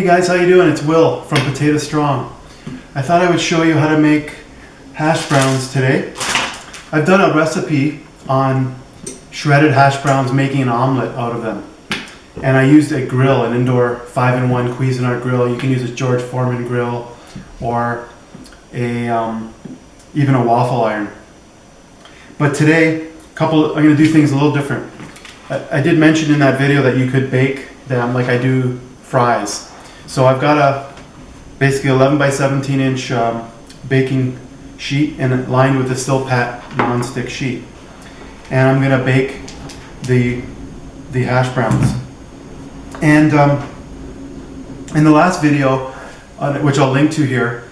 Hey guys, how you doing? It's Will from Potato Strong. I thought I would show you how to make hash browns today. I've done a recipe on shredded hash browns, making an omelet out of them. And I used a grill, an indoor 5-in-1 Cuisinart grill. You can use a George Foreman grill or even a waffle iron. But today, I'm going to do things a little different. I did mention in that video that you could bake them like I do fries. So I've got a basically 11 by 17 inch baking sheet and lined with a Silpat non-stick sheet. And I'm going to bake the hash browns. And in the last video, which I'll link to here,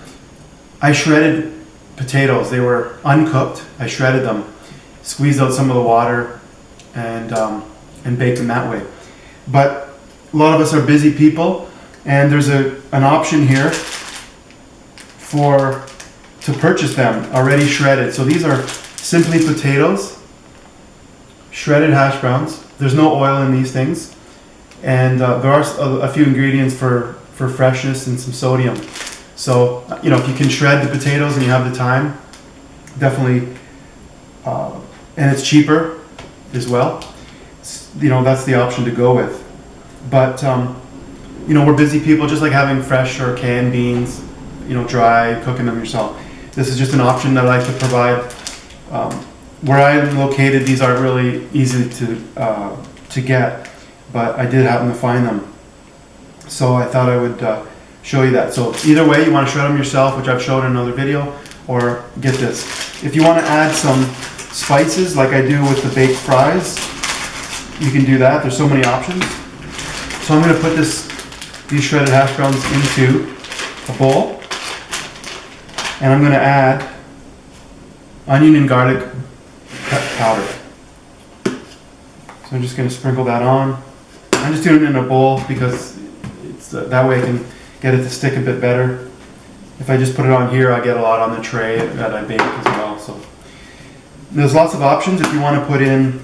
I shredded potatoes. They were uncooked. I shredded them, squeezed out some of the water, and baked them that way. But a lot of us are busy people, and there's an option here to purchase them already shredded. So these are simply potatoes, shredded hash browns. There's no oil in these things, and there are a few ingredients for freshness and some sodium. So if you can shred the potatoes and you have the time, definitely, and it's cheaper as well. That's the option to go with. But we're busy people, just like having fresh or canned beans, dry, cooking them yourself. This is just an option that I like to provide. Where I'm located, these aren't really easy to get, but I did happen to find them. So I thought I would show you that. So either way, you want to shred them yourself, which I've shown in another video, or get this. If you want to add some spices like I do with the baked fries, you can do that. There's so many options. So I'm going to put these shredded hash browns into a bowl, and I'm going to add onion and garlic powder. So I'm just going to sprinkle that on. I'm just doing it in a bowl because that way I can get it to stick a bit better. If I just put it on here, I get a lot on the tray that I bake as well. So there's lots of options if you want to put in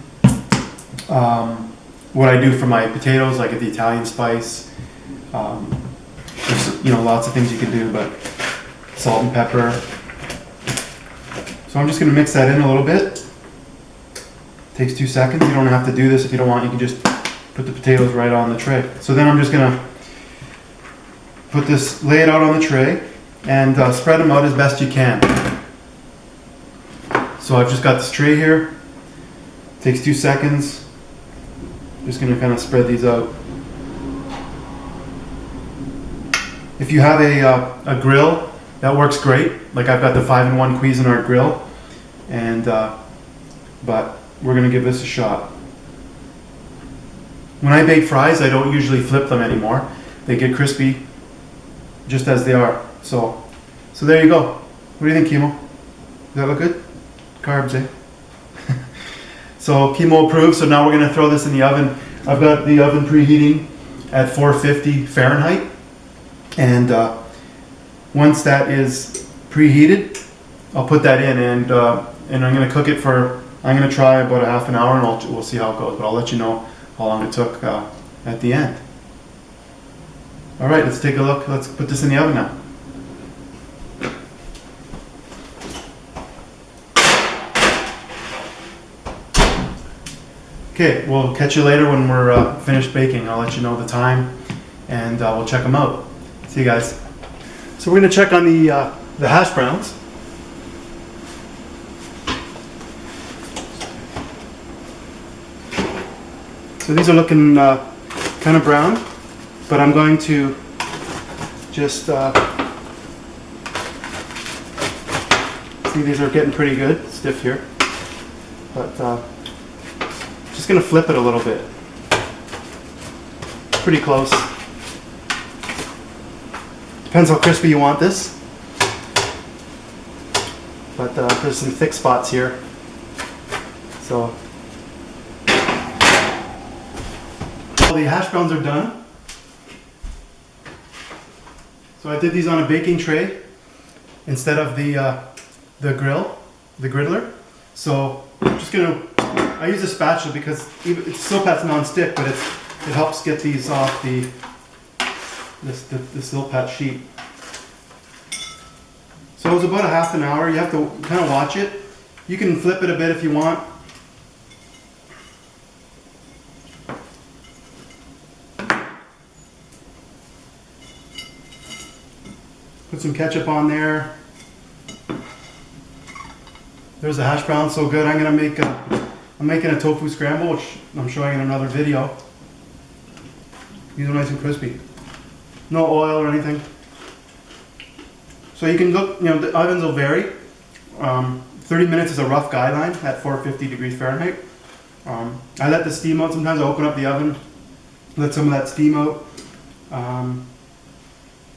what I do for my potatoes, like the Italian spice. There's lots of things you can do, but salt and pepper. So I'm just going to mix that in a little bit. Takes 2 seconds. You don't have to do this if you don't want. You can just put the potatoes right on the tray. So then I'm just going to lay it out on the tray and spread them out as best you can. So I've just got this tray here. Takes 2 seconds. Just going to kind of spread these out. If you have a grill, that works great. Like I've got the 5-in-1 Cuisinart grill, but we're going to give this a shot. When I bake fries, I don't usually flip them anymore. They get crispy just as they are. So there you go. What do you think, Chemo? Does that look good? Carbs, eh? So Chemo approved. So now we're going to throw this in the oven. I've got the oven preheating at 450 Fahrenheit. And once that is preheated, I'll put that in, and I'm going to cook it I'm going to try about a half an hour, and we'll see how it goes. But I'll let you know how long it took at the end. All right, let's take a look. Let's put this in the oven now. Okay, we'll catch you later when we're finished baking. I'll let you know the time, and we'll check them out. See you guys. So we're going to check on the hash browns. So these are looking kind of brown, but I'm going to just see, these are getting pretty good, stiff here, but just going to flip it a little bit. Pretty close. Depends how crispy you want this, but there's some thick spots here. So the hash browns are done. So I did these on a baking tray instead of the griddler. So I'm just gonna, I use a spatula because it's Silpat's non-stick, but it helps get these off the the Silpat sheet. So it was about a half an hour. You have to kind of watch it. You can flip it a bit if you want. Put some ketchup on there. There's the hash brown, so good. I'm making a tofu scramble, which I'm showing in another video. These are nice and crispy. No oil or anything. So you can look, the ovens will vary. 30 minutes is a rough guideline at 450 degrees Fahrenheit. I let the steam out. Sometimes I open up the oven, let some of that steam out.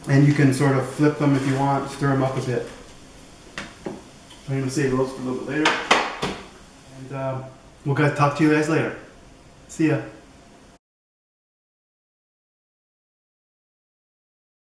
And you can sort of flip them if you want, stir them up a bit. I'm going to save those for a little bit later. And we'll talk to you guys later. See ya.